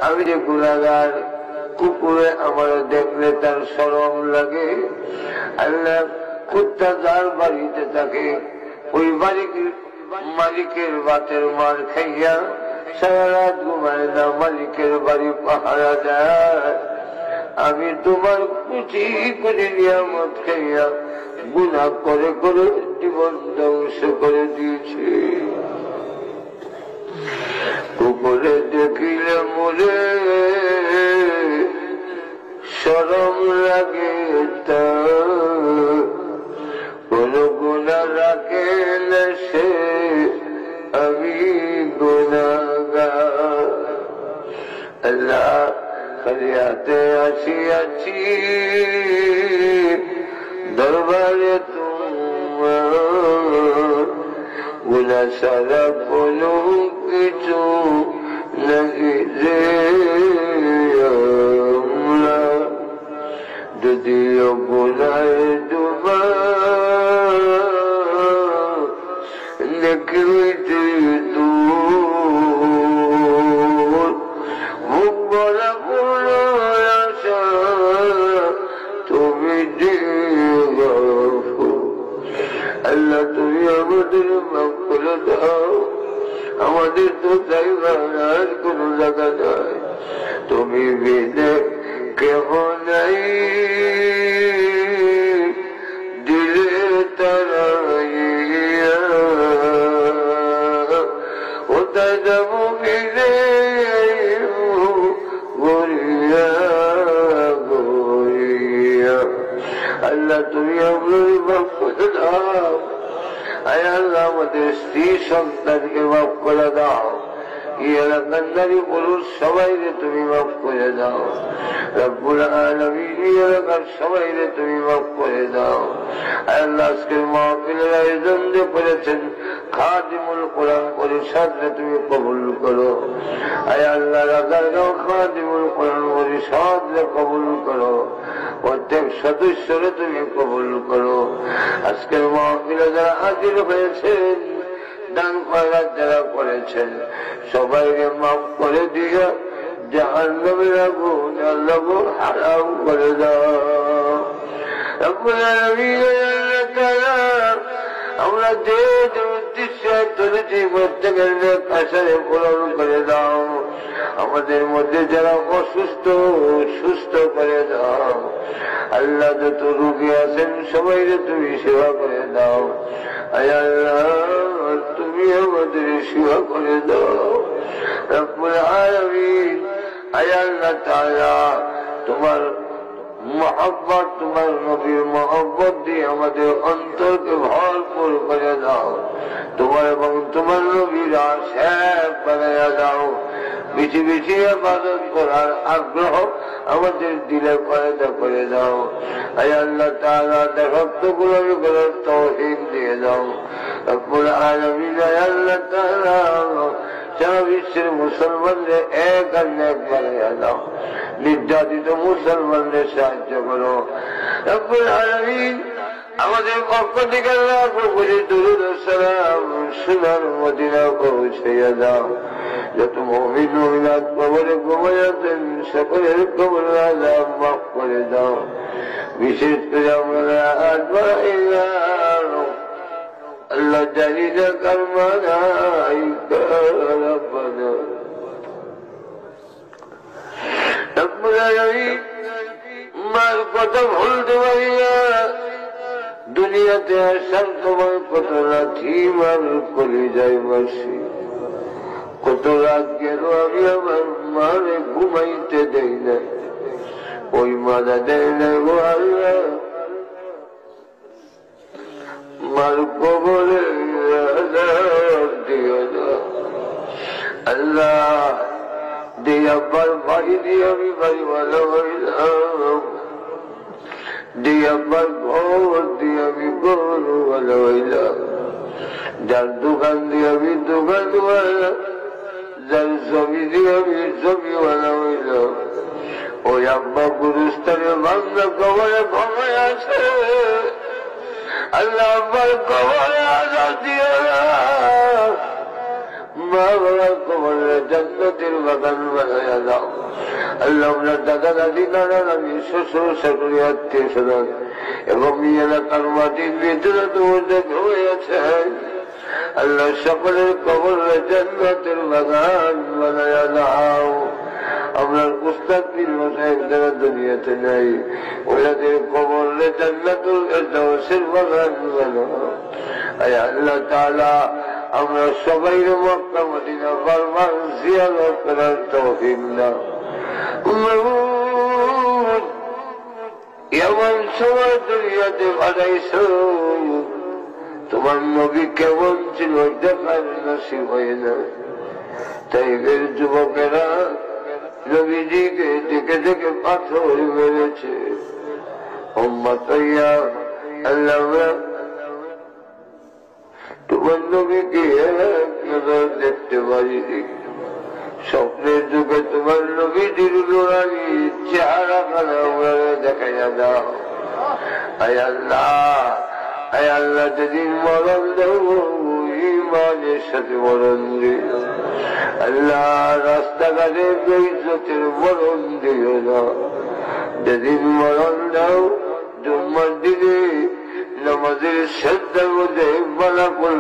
আমি যে গুনাহগার, কুকুরে আমার দেখলে তার শরম লাগে। আল্লাহ, কুত্তা যার বাড়িতে থাকে ওই মালিকের বাতের মার খাইয়া সারা রাত ঘুমায় না, মালিকের বাড়ি পাহারা দেয়। আমি তোমার কুচি করে নিয়ামত খাইয়া গুনাহ করে করে জীবন ধ্বংস করে দিয়েছি। কুকুরে দেখিলে মোরে শরম লাগে, কোন গুনাহ রাখে না সে, আমি গুনাহগার। আল্লাহ, ফরিয়াদে আসিয়াছি দরবারে তোমার, গুনাহ সারা কোনো কিছু নাকি রে আমরা, যদিও গুনাহে ডুবা দেখতে দূর, মুখ বড় বড় আশা তুমি দিও। আল্লাহ, তুমি আমাদের মাফ করে দাও। আমাদের তো চাইবার কোন জায়গা নাই, তুমি বিনে কেহ নাই, দিলে তারা ওটাই যাব বিনে গড়িয়া গড়িয়া। আল্লাহ, তুমি আমাদের মাফ করে দাও। আয় আল্লাহ, আমাদের স্ত্রী সন্তানকে মাফ করে দাও। এই এলাকার নারী পুরুষ সবাইরে তুমি মাফ করে দাও। রব্বুল আলামিন, এই এলাকার সবাইরে তুমি মাফ করে দাও। আল্লাহ, আজকের মাহফিলের আয়োজন যে করেছেন খাদিমুল কোরআন পরিষদরে তুমি কবুল করো। আয় আল্লাহ, রাজারগাঁও খাদিমুল কোরআন পরিষদরে কবুল করো। প্রত্যেক সদস্যরে তুমি কবুল করো। আজকের মাহফিলে যারা হাজির হয়েছেন, দান খয়রাত যারা করেছেন, সবাইকে মাফ করে দিয়া জাহান্নামের আগুন আল্লাহ হারাম করে দাও। রব্বুল আলামিন, আল্লাহ তাআলা, আমরা যে উদ্দেশ্য চলেছি প্রত্যেকের আশারে পূরণ করে দাও। আমাদের মধ্যে যারা অসুস্থ সুস্থ করে দাও। আল্লাহ, যত রোগী আছেন সবাইকে তুমি সেবা করে দাও। আয় আল্লাহ, তুমি আমাদের সেবা করে দাও। রব্বুল আলামিন, আয় আল্লাহ তাআলা, তোমার মহব্বত, তোমার নবীর মহব্বত দিয়ে আমাদের অন্তরকে ভরপুর করে দাও। তোমার এবং তোমার নবীর আশীর্বাদ বানাইয়া দাও। বেশি বেশি ইবাদত করার আগ্রহ আমাদের দিলে পয়দা করে দাও। আয় আল্লাহ তাআলা, দাসত্ব গোলামি করার তৌফিক দিয়ে দাও। রব্বুল আলামিন, আয় আল্লাহ তাআলা, সারা বিশ্বের মুসলমানদের এক আর নেক বানাইয়া দাও। নির্যাতিত মুসলমানদের সাহায্য করো। রব্বুল আলামিন, আমাদের পক্ষ থেকে আল্লাহ প্রভুর দুরূদ ও সালাম সোনার মদিনা পৌঁছাইয়া দাও। যত মুমিন মুমিনাত কবরে ঘুমাইয়াছেন সকলের কবর আযাব মাফ করে দাও। বিশেষ করে আমরা আল্লাহ জানি না কারমানাই রব্বানা। রব্বুল আলামিন, মার কথা ভুলতে পারি না। দুনিয়াতে আসার তোমার কত লাঠি মার কলিজায় মাসি, কত রাত গেল আমি আমার মারে ঘুমাইতে দেই না, ওই মারা দেয় না গো আল্লাহ। মার কবরে দিও না আল্লাহ। দিয়ে আব্বার বাড়ি দিয়ে আমি বাড়ি ভালো হইলাম, দিয়ে আব্বার ঘর দিয়ে আমি ঘর ভালো হইলাম, যার দোকান দিয়ে আমি দোকান ভালো, যার জমি দিয়ে আমি জমি ভালো হইলাম। ওই আব্বা গুরুস্থানে বাংলা কবরে ঘুমায় আছে। আল্লাহ, আব্বার কবরে আজাদ দিও না। মা বাবার কবরে জান্নাতের বাগান বানায়া দাও। আল্লাহ আমরা দাদা দাদি নানা নানি শ্বশুর শাশুড়ি আত্মীয় স্বজন এবং এই এলাকার মাটির ভিতরে তোমাদের হয়েছে আল্লাহ সকলের কবরে জান্নাতের বাগান বানায়া দাও। আমরা উস্তাদ পীর সাহেব যারা দুনিয়াতে নাই ওনাদের কবরে জান্নাতুল ফেরদাউসের বাগান বানাও। আয় আল্লাহ তাআলা আমরা সবাই মক্কা মদিনা বারবার জিয়ারত করার তৌফিক দাও। এমন সময় দুনিয়াতে পাঠাইছো তোমার নবী কেমন ছিল দেখার নসিব হয় না। তাইবের যুবকেরা নবীজিকে দেখে দেখে পাথর মেরেছে। উম্মত ইয়া আল্লাহ তোমার নবীকে এক নজর দেখতে পারিনি। স্বপ্নের যুগে তোমার নবীজির নুরানি চেহারা খানা দেখাইয়া দাও। আয় আল্লাহ যেদিন মরণ দেব ইমানের সাথে মরণ দিও। আল্লাহ রাস্তাঘাটে বেইজ্জতের মরণ দিও না। যেদিন মরণ দাও জুম্মার দিনে নামাজের শ্রদ্ধার মধ্যে মালাকুল